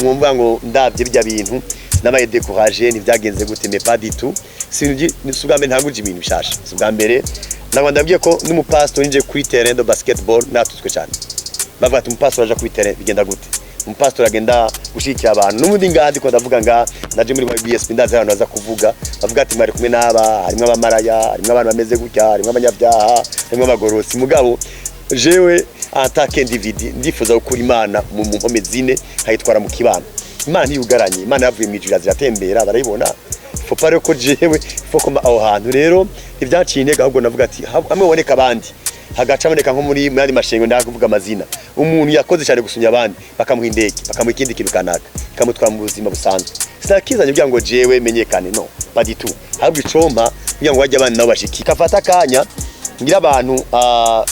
mwumva ngo ndavye bijya bintu nabaye découragé nivyagenze gute mais pas du tout sinzi nisugambe ntanguje ibintu bishasha subwambere nagwa ndabwiye ko n'umupastor nje kuri terrain de basketball natutswe cyane bavuga ati umupastor aje kuri terrain bigenda gute umupastor agenda gushikira abantu n'umundi ngandi ko ndavuga nga ndaje muri BSP ndaza abantu baza kuvuga bavuga ati mari kumwe n'aba harimo abamaraya harimo abantu bameze gutya harimo abanyabyaha harimo abagorosi mugabo jewe atake individu ndifuza gukura Imana mu mpome zine hayitwara mu kibano Imana ntiyugaranye Imana yavuye mu ijuru ziratembera barayibona faut pas ko jewe faut ko aho hantu rero ivyaciye intege ahubwo navuga ati hamwe woneka abandi hagaca aboneka nko muri mwari mashengo ndakuvuga amazina umuntu yakoze cyane gusunya abandi bakamuha indege bakamuha ikindi kintu kanaka kamutwara mu buzima busanzwe sinakizanye kugira ngo jewe menyekane no pas du tout ahubwo icompa kugira ngo wajye abandi nabo bashiki kafata kanya ngira abantu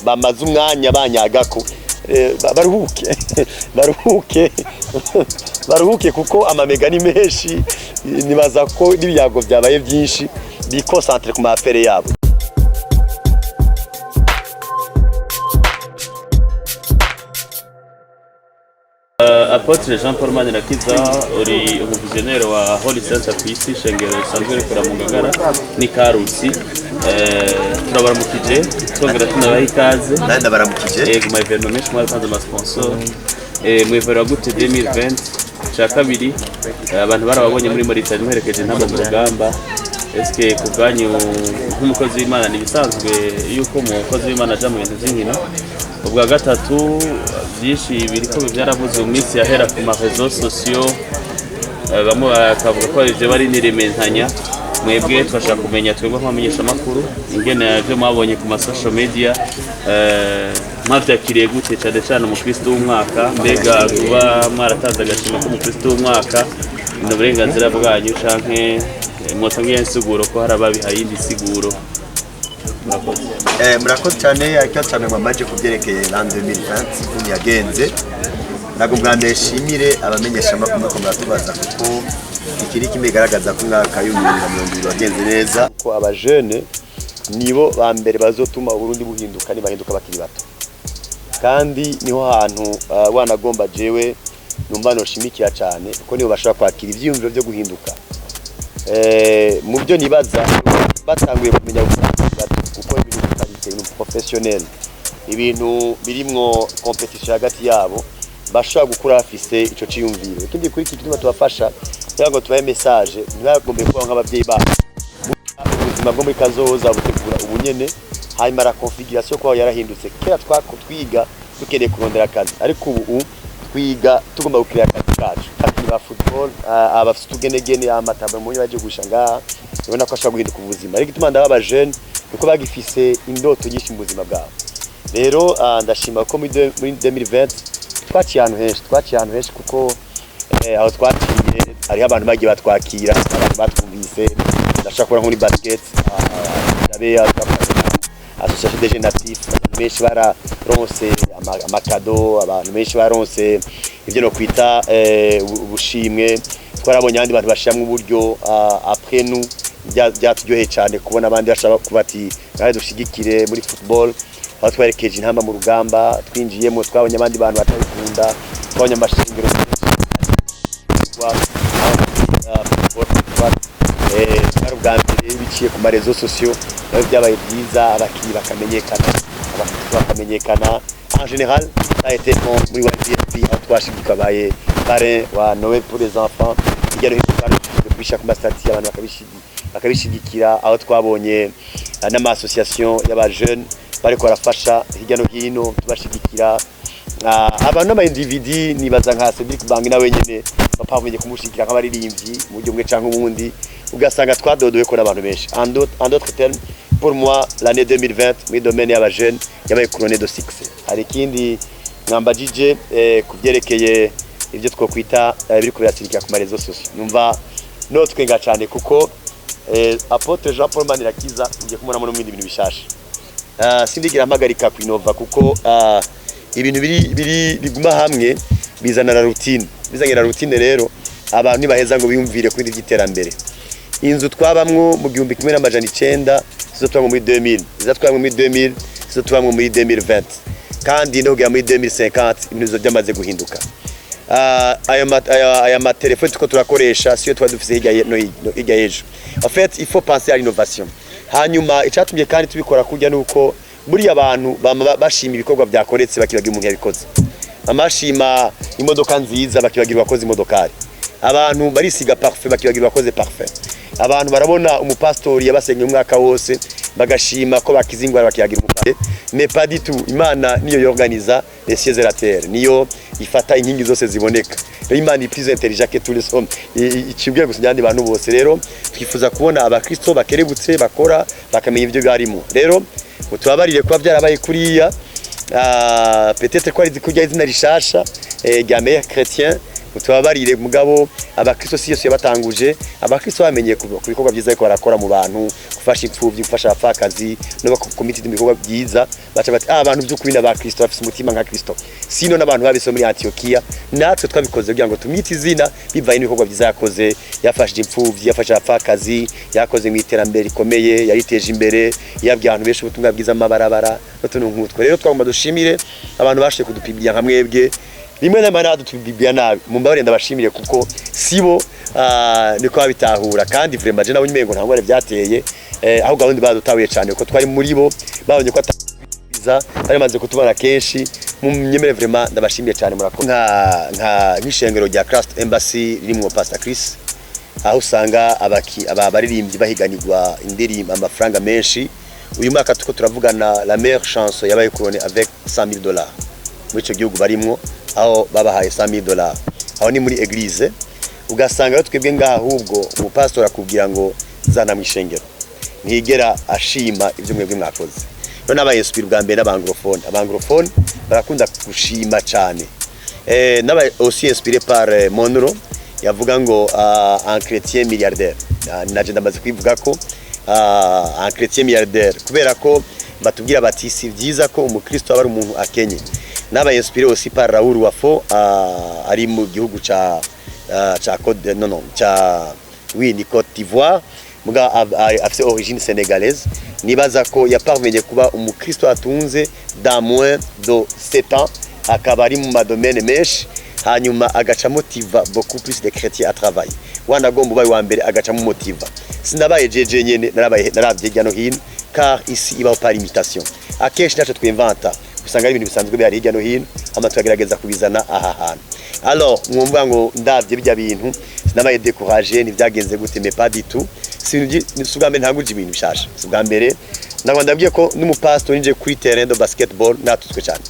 bamaze umwanya banyagako baruhuke kuko amamega ni menshi nibaza ko n'ibyago byabaye byinshi bikonsantre ku mafere yabo. Apotre Jean Paul Manirakiza uri umuvisionnaire wa Holy Center Peace shengero sanzwe rikora mu Ngagara ni Karusi turabaramukije twongera tunabaha ikaze nanda baramukije yego my evenement mwatanze ama sponsor mwevera gute 2020 cha kabiri abantu barababonye muri Mauritania muherekeje ntabwo mu rugamba eske kubwanyu nk'umukozi w'Imana ni bisanzwe yuko umukozi w'Imana aja mu bintu by'inkino ubwa gatatu byinshi biriko byaravuze mu minsi yahera ku ma réseaux sociaux bamwe bakavuga ko ije bari nirementanya mwebwe twashaka kumenya twebwe nk'amenyesha makuru ingene yaje mwabonye ku ma social media mwavyakiriye gute cyane cyane mu Kristo w'umwaka mbega kuba mwaratanze agashima ko mu Kristo w'umwaka no burenganzira bwanyu canke mwotangiye insiguro ko harababihaye indi siguro murakoze cyane ariko cyane mwamaje kubyerekeye l'an 2020 kuni yagenze nagomba ndeshimire abamenyesha makuru ko muratubaza kuko ikiri kimegaragaza ko mwaka y'umwaka wagenze neza ko abajene nibo ba mbere bazotuma Burundi buhinduka ni bahinduka bakiri bato kandi niho hantu wanagomba jewe numva no shimikira cyane kuko nibo bashaka kwakira ivyiyumviro byo guhinduka mu byo nibaza batanguye kumenya kuko ibintu bitandukanye no professionnel ibintu birimwo competition hagati yabo bashaka gukura afise ico ciyumviro ikindi kuri iki kituma tubafasha cyangwa tubaye message ntibagombe kuba nk'abavyeyi ba ubuzima bwo muri kazoza butegura ubunyene hanyuma la configuration ko yarahindutse kera twiga dukeneye kurondera akazi ariko ubu twiga tugomba gukira akazi kacu akiba football abafite tugenegene amataba mu baje gushanga ubona ko ashaka guhinduka ubuzima ariko ituma ndaba jeune uko bagifise indoto nyinshi mu buzima bwabo rero ndashima ko muri 2020 twaciye ahantu henshi kuko aho twaciye ari abantu bagiye batwakira abantu batwumvise ndashaka kubona muri basket ndabe association des jeunes natifs benshi bararonse amakado abantu benshi baronse ivyo no kwita ubushimwe twarabonye abandi bantu bashiramwe uburyo après nous byatujyoheye cyane kubona abandi bashaka kubati ngahe dushigikire muri football aho twerekeje intamba mu rugamba twinjiyemo twabonye abandi bantu batabikunda twabonye amashingiro barugambire biciye ku ma réseaux sociaux byabaye byiza abakinyi bakamenyekana en général ça a été bon muri YPP aho twashigika baye parrain wa Noël pour les enfants igero histoire ku mastati abantu bakabishigikira aho twabonye n'ama association y'aba jeunes bariko barafasha hirya no hino tubashigikira abantu n'ama individu nibaza nka Cedric Bangi nawe nyene bapavunye kumushikira nk'abaririmbyi mu buryo bwe canke ubundi ugasanga twadodowe ko n'abantu benshi en d'autres termes pour moi l'année 2020 muri domaine y'aba jeunes yabaye couronné de succès hari kindi mwambajije kuvyerekeye ivyo twokwita biri kubiratsirikira ku ma réseaux sociaux numva no twenga cyane kuko Apotre Jean Paul Manirakiza ngiye kumubona mu bindi bintu bishasha sindigira amagarika kwinova kuko ibintu biguma hamwe bizana la routine bizanira routine rero abantu nibaheza ngo biyumvire kuri ivyiterambere inzu twabamwo mu 1900 zizotwamwe muri 2000 zizotwamwe muri 2000 zizotwamwe muri 2020 kandi no gya muri 2050 ibintu byamaze guhinduka aya matelefone tuko turakoresha siyo twari dufise hirya y'ejo. En fait il faut penser à l'innovation. Hanyuma icatumye kandi tubikora kujya nuko muri abantu bashima ibikorwa byakoretse bakibagira umuntu yabikoze. Amashima imodoka nziza bakibagirwa akoze imodokari. Abantu barisiga parfait bakibagirwa akoze parfait. Abantu barabona umupastori yabasenye umwaka wose bagashima ko bakizingwa bakiyagira umupastori. Mais pas du tout. Imana niyo yorganiza les cieux et la terre. Niyo ifata inkingi zose ziboneka. Imana plus intelligent que tous les hommes. Ikibwiye gusinyandi bantu bose rero twifuza kubona abakristo bakerebutse bakora bakamenya ibyo byarimo. Rero mutubabarire kuba byarabaye kuriya peut-être ko ari kujya izina rishasha rya meilleur chrétien. Mutubabarire mugabo abakristo si Yesu yabatanguje abakristo bamenye ku bikorwa byiza ko barakora mu bantu gufasha impfuvyi gufasha abapfakazi no bakomite ibikorwa byiza baca bati abantu by'ukuri n'abakristo bafite umutima nka Kristo sino n'abantu babiso muri Antiokia natwe twabikoze kugira ngo tumwite izina bivaye n'ibikorwa byiza yakoze yafashije impfuvyi yafasha abapfakazi yakoze mu iterambere rikomeye yariteje imbere yabwiye abantu benshi ubutumwa bwiza amabarabara n'utuntu nk'utwo rero twagomba dushimire abantu bashe kudupibya nka mwebwe rimwe na manado tubibya nabi mumbabarire ndabashimire kuko sibo niko babitahura kandi vraiment je nawe nyimengo ntangore byateye aho gahunda badutawiye cyane ko twari muri bo babonye ko atabiza bari maze kutubana kenshi munyemere vraiment ndabashimiye cyane murako nka nk'ishengero rya Christ Embassy ririmo Pastor Chris aho usanga abaririmbyi bahiganirwa indirimbo amafaranga menshi uyu mwaka tuko turavugana la meilleure chance yabaye couronné avec $100,000 muri cyo gihugu barimo aho babahaye $100,000 aho ni muri église ugasanga twebwe ngaha ahubwo umupastor akubwira ngo zana mwishengero ntigera ashima ibyo mwebwe mwakoze no nabaye inspire bwa mbere abangrophone barakunda gushima cyane nabaye aussi inspiré par Monroe yavuga ngo un chrétien milliardaire naje ndamaze kwivuga ko un chrétien milliardaire kubera ko batubwira bati si byiza ko umukristo aba ari umuntu akenye naba inspiré aussi par Raoul Wafo ari mu gihugu ca ni Côte d'Ivoire muga afise origine sénégalaise nibaza ko yaparvenye kuba umukristo atunze dans moins de 7 ans akaba ari mu madomaine menshi hanyuma agaca motiva beaucoup plus de chrétiens à travailler wanagomba ubaye wa mbere agaca mu motiva sinabaye jeje nyene narabye hirya no hino car ici iba par imitation akenshi naco twinventa usanga ari ibintu bisanzwe bya hirya no hino amatugerageza kubizana aha hantu alors mwumva ngo ndavye bijya bintu sinabaye décourager ni byagenze gute mais pas du tout sugambe ntaguje ibintu bishasha sugambere nagwa ndabwiye ko n'umupastor nje kuri terrain de basketball natutswe cyane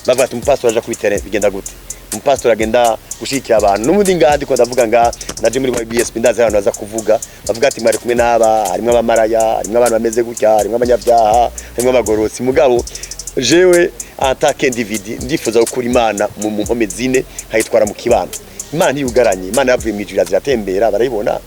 bavuga ati umupastor aje kuri terrain bigenda gute umupastor agenda gushikira abantu n'umundi ngandi ko ndavuga nga naje muri BSP ndaza abantu baza kuvuga bavuga ati mwari kumwe n'aba harimo abamaraya harimo abantu bameze gutya harimo abanyabyaha harimo abagorotsi mugabo jewe atake individu ndifuza gukura Imana mu mpome zine hayitwara mu kibano Imana ntiyugaranye Imana yavuye mu ijuru ziratembera barayibona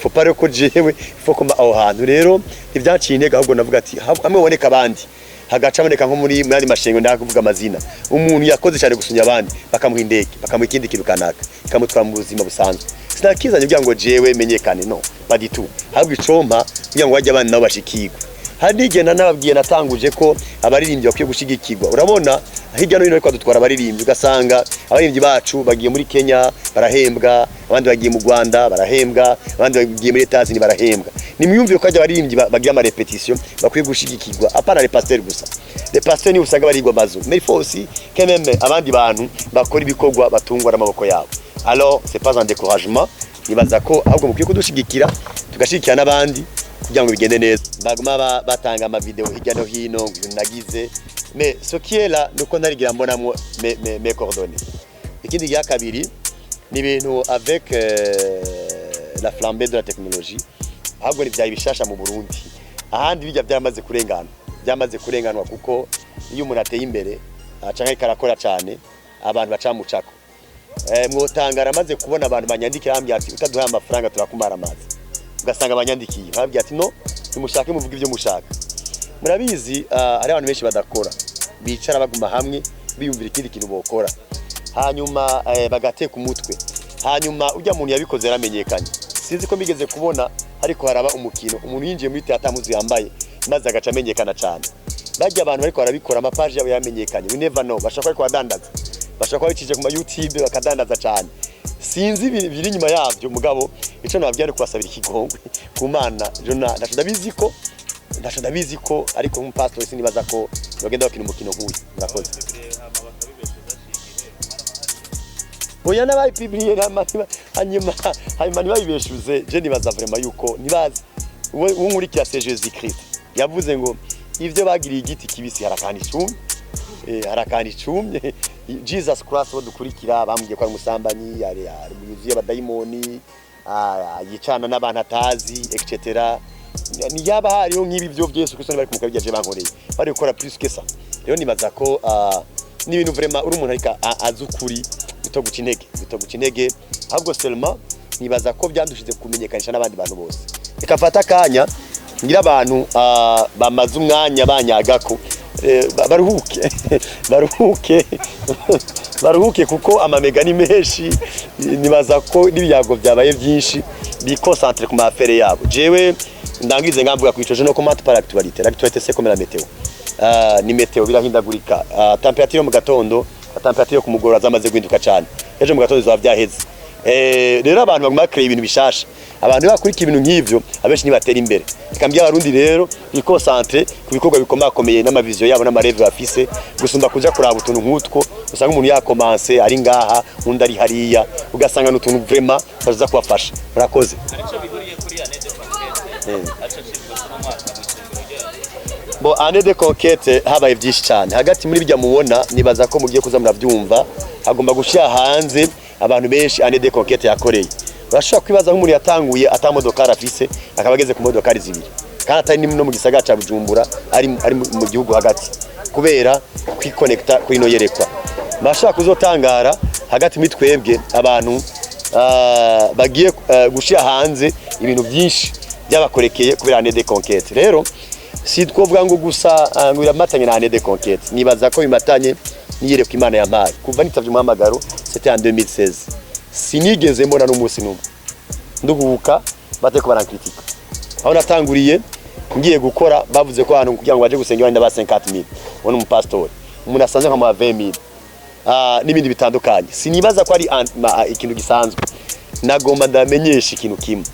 faut pas ko jewe faut ko aho hantu rero ivyaciye intege ahubwo navuga ati hamwe woneka abandi hagaca boneka nko muri mwari mashengo ndakuvuga amazina umuntu yakoze cyane gusunya abandi bakamuha indege bakamuha ikindi kintu kanaka ikamutwara mu buzima busanzwe sinakizanye kugira ngo jewe menyekane no baditu ahubwo icompa kugira ngo wajye abandi nabo bashikirwe hari igenda nababwiye natanguje ko abaririmbyi bakwiye gushigikirwa urabona hirya no hino ariko dutwara abaririmbyi ugasanga abaririmbyi bacu bagiye muri Kenya barahembwa abandi bagiye mu Rwanda barahembwa abandi bagiye muri Etazini barahembwa ni myumvire ko ajya abaririmbyi bagiye ama repetition bakwiye gushigikirwa apana les pasteurs gusa les pasteurs ni usanga barigwa mazu mais il faut aussi quand même abandi bantu bakora ibikorwa batungwa n'amaboko yabo alors c'est pas un découragement nibaza ko ahubwo mukwiye kudushigikira tugashikira n'abandi kugira ngo bigende neza baguma batanga ama video hirya no hino nagize mais ce qui est là nuko narigira mbonamo mes coordonnées ikindi gya kabiri ni ibintu avec la flambée de la technologie ahubwo ni byayi bishasha mu Burundi ahandi bijya byamaze kurenganwa kuko iyo umuntu ateye imbere acanka karakora cyane abantu bacamucako mwotangara amaze kubona abantu banyandikira ambye ati utaduha amafaranga turakumara amazi ugasanga abanyandikiye babwiye ati no nimushake muvuga ibyo mushaka murabizi ari abantu benshi badakora bicara baguma hamwe biyumvira ikindi kintu bokora hanyuma bagateka umutwe hanyuma ujya muntu yabikoze yaramenyekanye sinzi ko migeze kubona ariko haraba umukino umuntu yinjiye muri theater muzi yambaye maze agaca amenyekana cyane bajya abantu ariko barabikora amapaje yabo yamenyekanye we never know bashaka ko badandaza bashaka kwicije ku ma YouTube bakadandaza cyane sinzi biri nyuma yavyo mugabo ico nababwiye ari kubasabira ikigongwe ku Mana jona ndabizi ko ariko nk'umupastor sinibaza ko bagenda bakina umukino nk'uyu murakoze oya nabaye publier hanyuma nibayibeshuze je nibaza vraiment yuko nibaza unkurikira c'est Jésus Christ yavuze ngo ivyo bagiriye igiti kibisi harakana icumye Jesus Christ badukurikira bambwiye ko ari umusambanyi ari muyuziye abadayimoni yicana n'abantu atazi etc ni yaba hariho nk'ibi byo Yesu Kristo bari kumukabya je bankoreye bari gukora plus que ça rero nibaza ko ni ibintu vraiment uri umuntu ariko azukuri bitoguca intege ahubwo seulement nibaza ko byandushize kumenyekanisha n'abandi bantu bose ikafata akanya ngira abantu bamaze umwanya banyagako baruhuke kuko amamega ni menshi nibaza ko n'ibyago byabaye byinshi biconcentre ku mafere yabo jewe ndangize ngamvuga kwicoje no comment par l'actualité c'est comme la météo ni météo birahindagurika temperature mu gatondo temperature ku mugoroba zamaze guhinduka cyane ejo mu gatondo zaba byaheze rero abantu baguma create ibintu bishasha abantu bakurikira ibintu nk'ivyo abenshi nibatera imbere ikambya abarundi rero biconcentre ku bikorwa bikomakomeye n'amavision yabo n'amareve bafise gusumba kuja kuraba utuntu nk'utwo usanga umuntu yakomanse ari ngaha undi ari hariya ugasanga n'utuntu vraiment baza kubafasha murakoze bo année de conquête habaye byinshi cyane hagati muri bijya mubona nibaza ko mugiye kuza muravyumva hagomba gushya hanze abantu benshi année de conquête yakoreye bashaka kwibaza nk'umuntu yatanguye atamodoka rafise akabageze ku modoka zibiri kandi atari no mu gisagara ca Bujumbura ari mu gihugu hagati kubera kwiconnecta kuri no yerekwa bashaka kuzotangara hagati mitwebwe abantu bagiye gushya hanze ibintu byinshi byabakorekeye kubera année de conquête rero si twovuga ngo gusa ngo iramatanye na année de conquête nibaza ko bimatanye niyere ku Imana yampaye kuva nitavye umuhamagaro c'était en 2016 sinigeze mbona n'umunsi numwe nduguka bateko barankritika aho natanguriye ngiye gukora bavuze ko hano kugira ngo baje gusengera ndaba 50000 wone umupastor umuntu asanze nka 20000 n'ibindi bitandukanye sinibaza ko ari ikintu gisanzwe nagomba ndamenyesha ikintu kimwe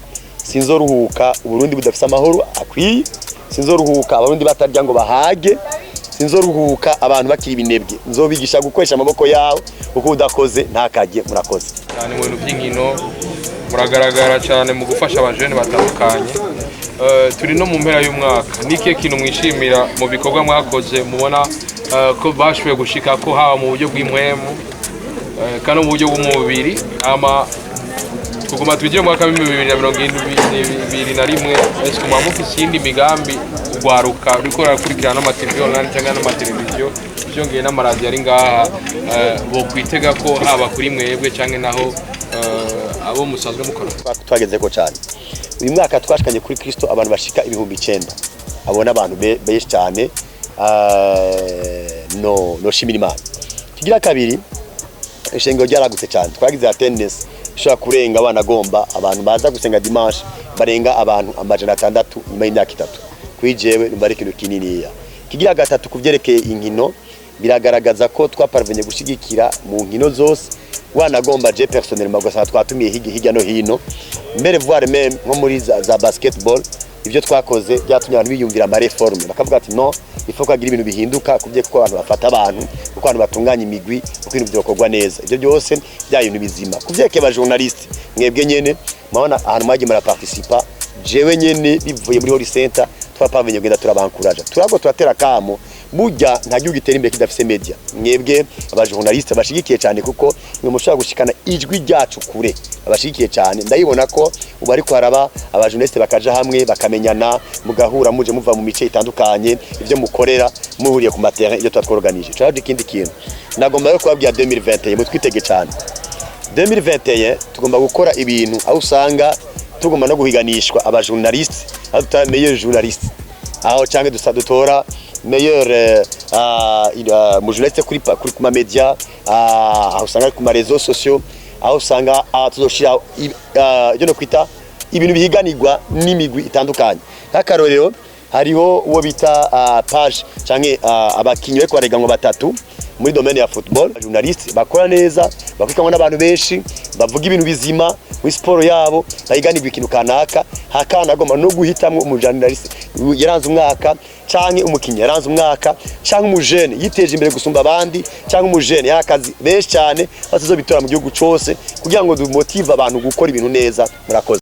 sinzoruhuka uburundi budafise amahoro akwiye sinzoruhuka abarundi batarya ngo bahage sinzoruhuka abantu bakiri binebwe nzobigisha gukoresha amaboko yawe uko udakoze ntakajye murakoze cyane mu bintu by'inkino muragaragara cyane mu gufasha abajene batandukanye turi no mu mpera y'umwaka niki kintu mwishimira mu bikorwa mwakoze mubona ko bashoboye gushika ko haba mu buryo bw'imwemu kandi mu buryo bw'umubiri ama kuguma tujye mu mwaka wa 2021 ese kuma mufise indi migambi ugwaruka riko rakurikirana n'amateleviziyo online cyangwa n'amateleviziyo byongeye n'amaradiyo ari ngaha bo kwitega ko haba kuri mwebwe cyangwa naho abo musanzwe mukora twageze ko cyane uyu mwaka twashikanye kuri Kristo abantu bashika 9,000 abona abantu benshi cyane no shimira Imana kigira kabiri ishengero ryaragutse cyane twagize attendance ishaka kurenga abana gomba abantu baza gusenga dimanche barenga abantu 600 nyuma y'imyaka 3 kwijewe mbari kintu kininiya kigira gatatu kuvyerekeye inkino biragaragaza ko twaparvenye gushigikira mu nkino zose wanagomba je personnellement gusa twatumiye hirya no hino mbere voir même nko muri za basketball ibyo twakoze byatumye abantu biyumvira ama reforme bakavuga ati no ifo kwagira ibintu bihinduka kubye ko abantu bafata abantu uko abantu batunganya imigwi uko ibintu byokorwa neza ibyo byose bya ibintu bizima kuvyeke ba journaliste mwebwe nyene mabona ahantu mwagiye mara participa jewe nyene bivuye muri Holy Center twapavenye kugenda turabankuraje turago turatera kamo burya nta gihugu gitera imbere kidafise media mwebwe aba journaliste bashigikiye cyane kuko mwe mushaka gushikana ijwi ryacu kure abashigikiye cyane ndayibona ko ubu ariko haraba aba journaliste bakaja hamwe bakamenyana mugahura muje muva mu mice itandukanye ivyo mukorera muhuriye ku terrain ibyo twatworganije cyaje ikindi kintu nagomba yo kubabwira 2021 mutwitege cyane 2021 tugomba gukora ibintu aho usanga tugomba no guhiganishwa aba journaliste aho tuta meilleur journaliste aho cyangwa dusadutora meilleur mu journaliste kuri kuma media aho usanga ku ma réseaux sociaux aho usanga tuzoshira ibyo no kwita ibintu bihiganirwa n'imigwi itandukanye nk'akarorero hariho uwo bita page canke abakinyi bariko bareganwa batatu muri domaine ya football, journaliste bakora neza, bakwikangwa n'abantu benshi bavuga ibintu bizima muri sport yabo, bayiganirwa ikintu kanaka, hakana agomba no guhitamwo umujournaliste yaranze umwaka canke umukinyi yaranze umwaka canke umujene yiteje imbere gusumba abandi canke umujene yakazi benshi cyane bazobitora mu gihugu cose kugira ngo dumotive abantu gukora ibintu neza. Murakoze.